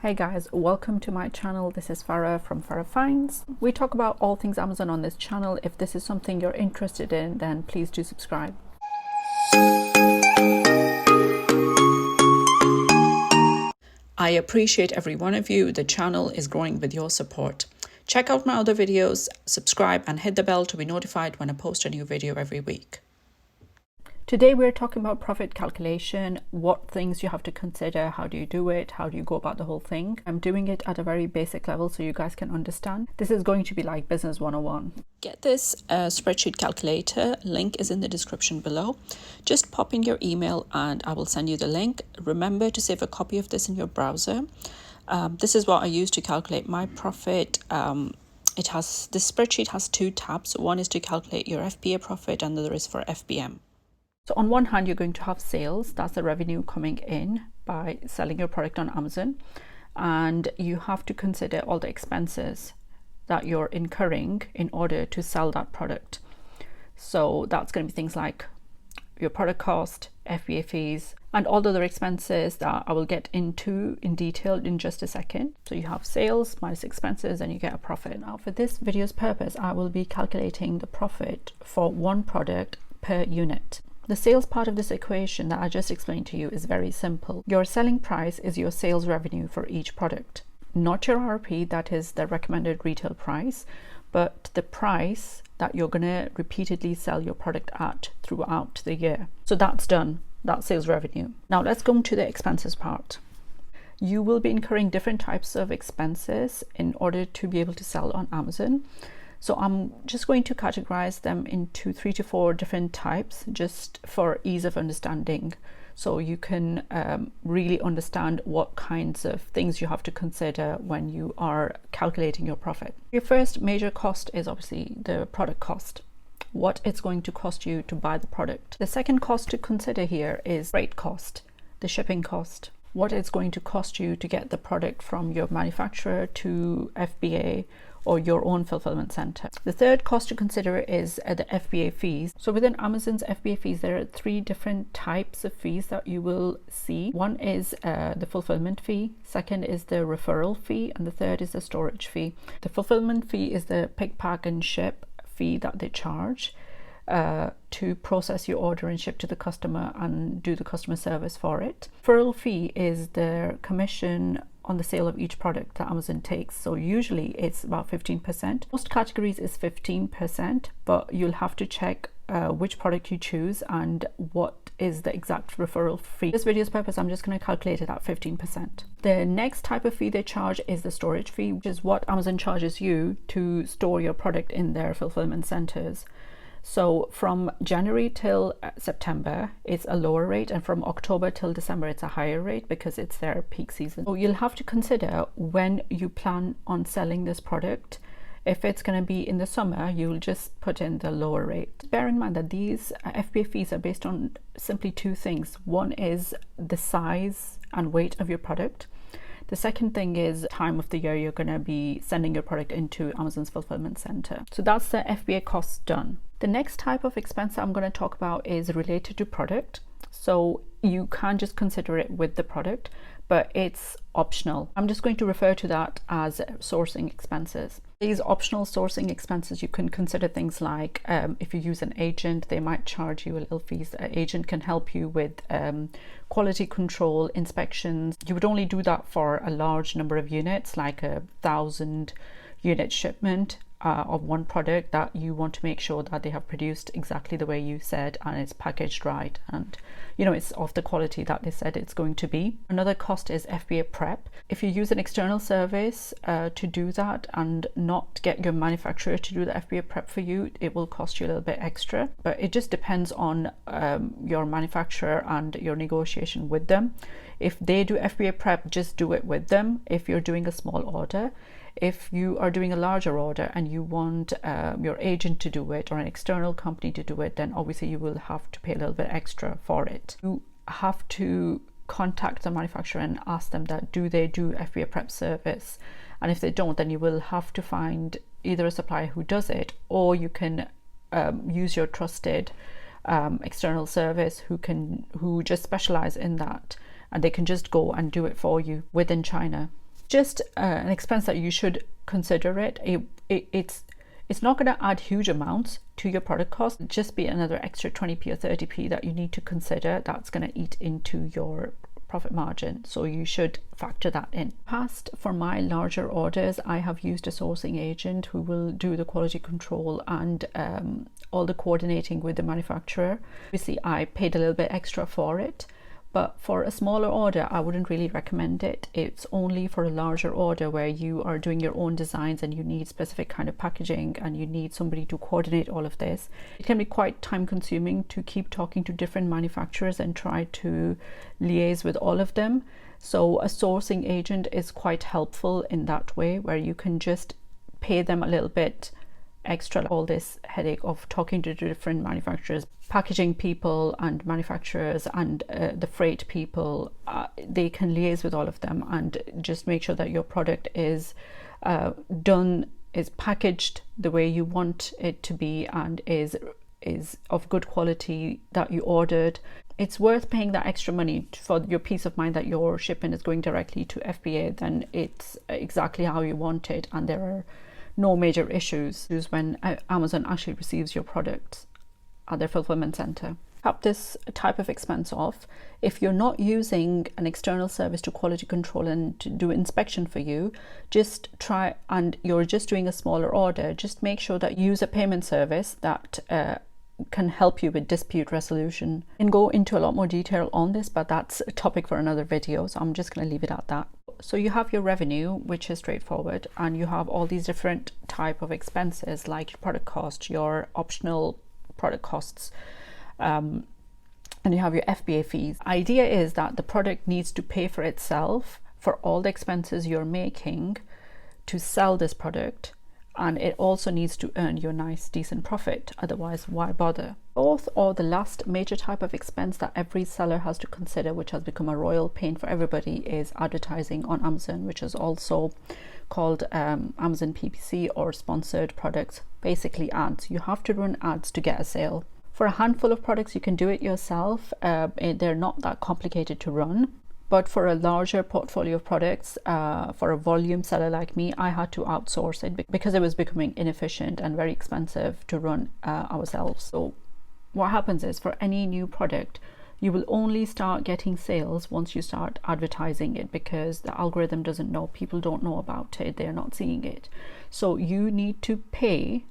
Hey guys, welcome to my channel. This is Farah from Farah Finds. We talk about all things Amazon on this channel. If this is something you're interested in, then please do subscribe. I appreciate every one of you. The channel is growing with your support. Check out my other videos, subscribe and hit the bell to be notified when I post a new video every week. Today we're talking about profit calculation, what things you have to consider, how do you do it, how do you go about the whole thing. I'm doing it at a very basic level so you guys can understand. This is going to be like business 101. Get this spreadsheet calculator, link is in the description below. Just pop in your email and I will send you the link. Remember to save a copy of this in your browser. This is what I use to calculate my profit. This spreadsheet has two tabs. One is to calculate your FBA profit and the other is for FBM. So on one hand, you're going to have sales. That's the revenue coming in by selling your product on Amazon. And you have to consider all the expenses that you're incurring in order to sell that product. So that's going to be things like your product cost, FBA fees, and all the other expenses that I will get into in detail in just a second. So you have sales minus expenses and you get a profit. Now for this video's purpose, I will be calculating the profit for one product per unit. The sales part of this equation that I just explained to you is very simple. Your selling price is your sales revenue for each product, not your RP, that is the recommended retail price, but the price that you're going to repeatedly sell your product at throughout the year. So that's done, that's sales revenue. Now let's go to the expenses part. You will be incurring different types of expenses in order to be able to sell on Amazon. So I'm just going to categorize them into 3 to 4 different types just for ease of understanding. So you can really understand what kinds of things you have to consider when you are calculating your profit. Your first major cost is obviously the product cost, what it's going to cost you to buy the product. The second cost to consider here is freight cost, the shipping cost, what it's going to cost you to get the product from your manufacturer to FBA or your own fulfillment center. The third cost to consider is the FBA fees. So within Amazon's FBA fees, there are 3 different types of fees that you will see. One is the fulfillment fee, second is the referral fee, and the third is the storage fee. The fulfillment fee is the pick, pack and ship fee that they charge to process your order and ship to the customer and do the customer service for it. Referral fee is their commission on the sale of each product that Amazon takes. So usually it's about 15%. Most categories is 15%, but you'll have to check which product you choose and what is the exact referral fee. For this video's purpose, I'm just going to calculate it at 15%. The next type of fee they charge is the storage fee, which is what Amazon charges you to store your product in their fulfillment centers. So from January till September, it's a lower rate, and from October till December, it's a higher rate because it's their peak season. So you'll have to consider when you plan on selling this product. If it's going to be in the summer, you'll just put in the lower rate. Bear in mind that these FBA fees are based on simply 2 things. One is the size and weight of your product. The second thing is time of the year you're going to be sending your product into Amazon's fulfillment center. So that's the FBA cost done. The next type of expense I'm going to talk about is related to product. So you can just consider it with the product, but it's optional. I'm just going to refer to that as sourcing expenses. These optional sourcing expenses, you can consider things like if you use an agent, they might charge you a little fees. An agent can help you with quality control, inspections. You would only do that for a large number of units, like 1,000 unit shipment of one product that you want to make sure that they have produced exactly the way you said and it's packaged right and it's of the quality that they said it's going to be. Another cost is FBA prep. If you use an external service to do that and not get your manufacturer to do the FBA prep for you, it will cost you a little bit extra, but it just depends on your manufacturer and your negotiation with them. If they do FBA prep, just do it with them if you're doing a small order. If you are doing a larger order and you want your agent to do it or an external company to do it, then obviously you will have to pay a little bit extra for it. You have to contact the manufacturer and ask them that do they do FBA prep service, and if they don't, then you will have to find either a supplier who does it, or you can use your trusted external service who just specialize in that, and they can just go and do it for you within China. Just an expense that you should consider it. It's not going to add huge amounts to your product cost, just be another extra 20p or 30p that you need to consider. That's going to eat into your profit margin, so you should factor that in. Past, for my larger orders, I have used a sourcing agent who will do the quality control and all the coordinating with the manufacturer. Obviously I paid a little bit extra for it, but for a smaller order I wouldn't really recommend it. It's only for a larger order where you are doing your own designs and you need specific kind of packaging and you need somebody to coordinate all of this. It can be quite time consuming to keep talking to different manufacturers and try to liaise with all of them. So a sourcing agent is quite helpful in that way, where you can just pay them a little bit extra. All this headache of talking to different manufacturers, packaging people and manufacturers and the freight people, they can liaise with all of them and just make sure that your product is packaged the way you want it to be and is of good quality that you ordered. It's worth paying that extra money for your peace of mind that your shipment is going directly to FBA, then it's exactly how you want it and there are no major issues when Amazon actually receives your product at their fulfillment center. Cap this type of expense off. If you're not using an external service to quality control and to do inspection for you, just try, and you're just doing a smaller order, just make sure that you use a payment service that can help you with dispute resolution. And go into a lot more detail on this, but that's a topic for another video, so I'm just going to leave it at that. So you have your revenue, which is straightforward, and you have all these different type of expenses like your product cost, your optional product costs, and you have your FBA fees. Idea is that the product needs to pay for itself for all the expenses you're making to sell this product, and it also needs to earn you a nice decent profit, otherwise why bother? Fourth, or the last major type of expense that every seller has to consider, which has become a royal pain for everybody, is advertising on Amazon, which is also called Amazon PPC or sponsored products, basically ads. You have to run ads to get a sale. For a handful of products you can do it yourself. They're not that complicated to run. But for a larger portfolio of products, for a volume seller like me, I had to outsource it because it was becoming inefficient and very expensive to run ourselves. So what happens is, for any new product, you will only start getting sales once you start advertising it, because the algorithm doesn't know, people don't know about it, they're not seeing it. So you need to pay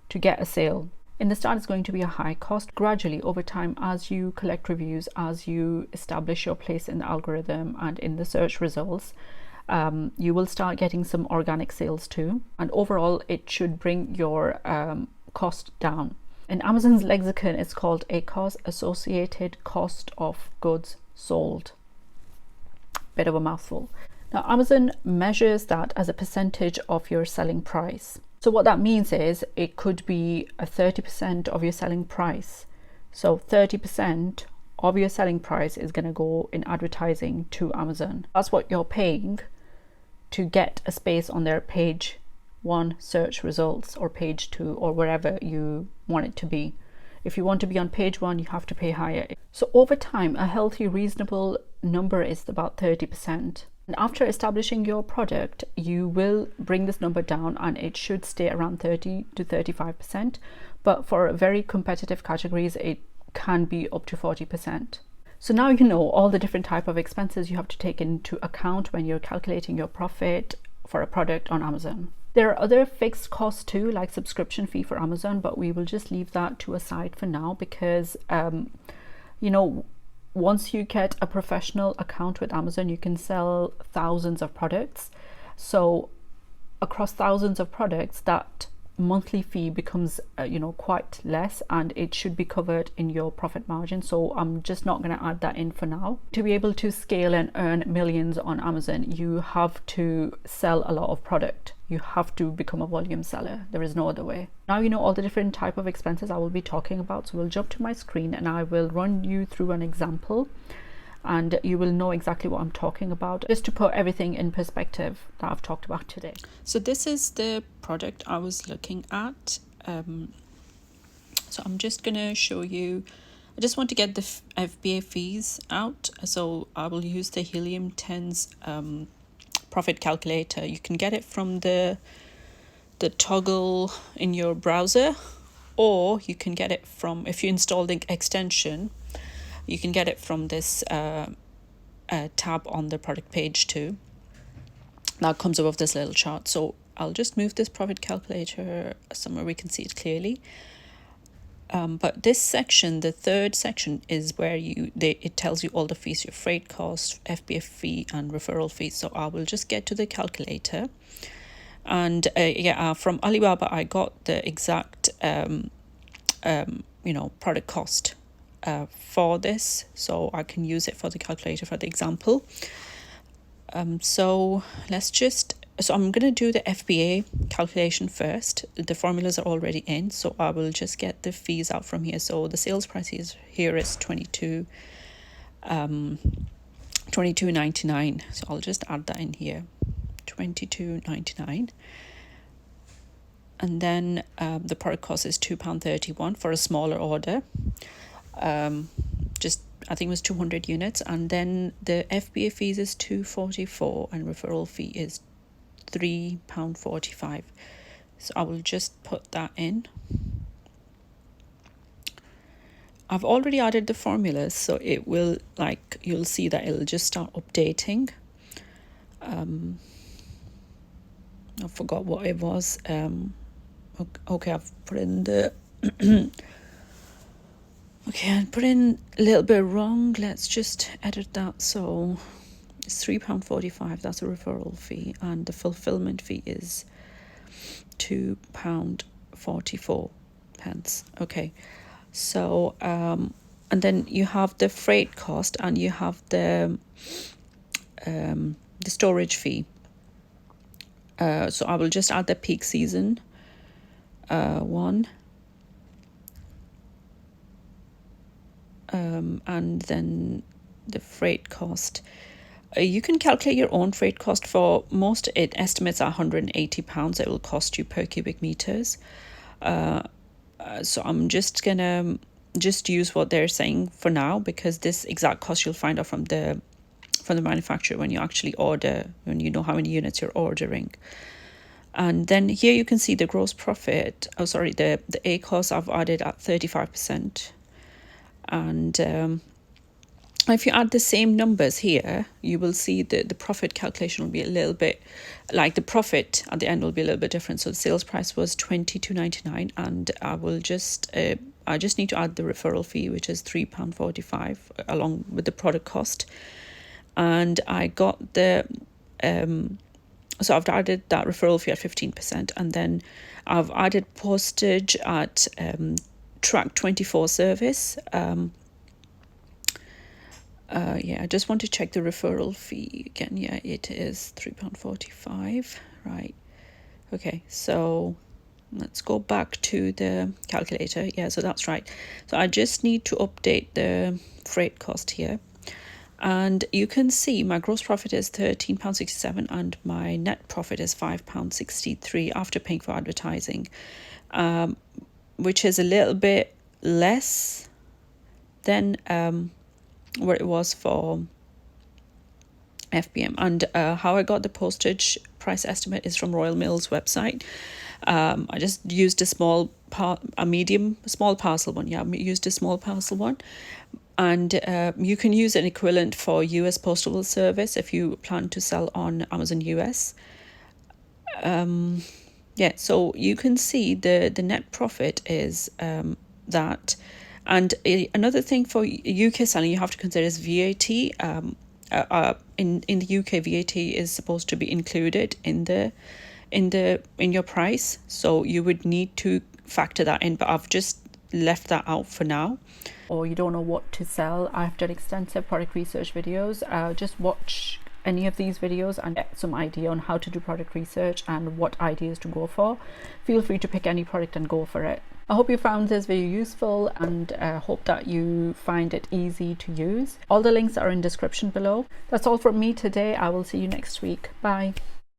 to get a sale. In the start, it's going to be a high cost. Gradually, over time, as you collect reviews, as you establish your place in the algorithm and in the search results, you will start getting some organic sales too. And overall, it should bring your cost down. In Amazon's lexicon, it's called ACOS, Associated Cost of Goods Sold. Bit of a mouthful. Now, Amazon measures that as a percentage of your selling price. So what that means is it could be a 30% of your selling price. So 30% of your selling price is going to go in advertising to Amazon. That's what you're paying to get a space on their page 1 search results, or page 2, or wherever you want it to be. If you want to be on page 1, you have to pay higher. So over time, a healthy, reasonable number is about 30%. And after establishing your product, you will bring this number down and it should stay around 30 to 35%. But for very competitive categories, it can be up to 40%. So now you know all the different type of expenses you have to take into account when you're calculating your profit for a product on Amazon. There are other fixed costs too, like subscription fee for Amazon, but we will just leave that to a side for now because, once you get a professional account with Amazon, you can sell thousands of products. So across thousands of products, that monthly fee becomes quite less, and it should be covered in your profit margin. So I'm just not going to add that in for now. To be able to scale and earn millions on Amazon, you have to sell a lot of product. You have to become a volume seller. There is no other way. Now you know all the different type of expenses I will be talking about. So we'll jump to my screen and I will run you through an example, and you will know exactly what I'm talking about, just to put everything in perspective that I've talked about today. So this is the product I was looking at. So I'm just going to show you. I just want to get the FBA fees out. So I will use the Helium 10's profit calculator. You can get it from the toggle in your browser, or you can get it from, if you install the extension, you can get it from this tab on the product page too. That comes above this little chart. So I'll just move this profit calculator somewhere we can see it clearly. But this section, the third section, is where it tells you all the fees, your freight cost, FBA fee, and referral fees. So I will just get to the calculator. And from Alibaba, I got the exact, product cost for this. So I can use it for the calculator for the example. So I'm going to do the FBA calculation first. The formulas are already in, so I will just get the fees out from here. So the sales price here is $22.99. So I'll just add that in here, $22.99. And then the product cost is £2.31 for a smaller order. I think it was 200 units. And then the FBA fees is $2.44 and referral fee is £3.45. So I will just put that in. I've already added the formulas, so it will, you'll see that it'll just start updating. I forgot what it was. Okay, I've put in the okay, I put in a little bit wrong. Let's just edit that. So it's £3.45. That's a referral fee, and the fulfillment fee is £2.44. Okay, so and then you have the freight cost, and you have the storage fee. So I will just add the peak season one. And then the freight cost. You can calculate your own freight cost. For most, it estimates £180 it will cost you per cubic meters. So I'm just gonna use what they're saying for now, because this exact cost you'll find out from the manufacturer when you actually order, when you know how many units you're ordering. And then here you can see the gross profit. The A cost I've added at 35%. And if you add the same numbers here, you will see that the profit calculation will be a little bit, like the profit at the end will be a little bit different. So the sales price was $22.99, and I just need to add the referral fee, which is £3.45, along with the product cost. And I got the so I've added that referral fee at 15%, and then I've added postage at track 24 service. I just want to check the referral fee again. Yeah, it is £3.45. Right. Okay, so let's go back to the calculator. Yeah, so that's right. So I just need to update the freight cost here. And you can see my gross profit is £13.67 and my net profit is £5.63 after paying for advertising, which is a little bit less than what it was for FBM. And how I got the postage price estimate is from Royal Mail's website. I just used a small parcel one. Yeah, I used a small parcel one. And you can use an equivalent for US Postal Service if you plan to sell on Amazon US. So you can see the net profit is that. And another thing for UK selling you have to consider is VAT. In the UK, VAT is supposed to be included in your price, so you would need to factor that in. But I've just left that out for now. Or you don't know what to sell, I've done extensive product research videos. Just watch any of these videos and get some idea on how to do product research and what ideas to go for. Feel free to pick any product and go for it. I hope you found this video useful, and hope that you find it easy to use. All the links are in description below. That's all from me today. I will see you next week. Bye.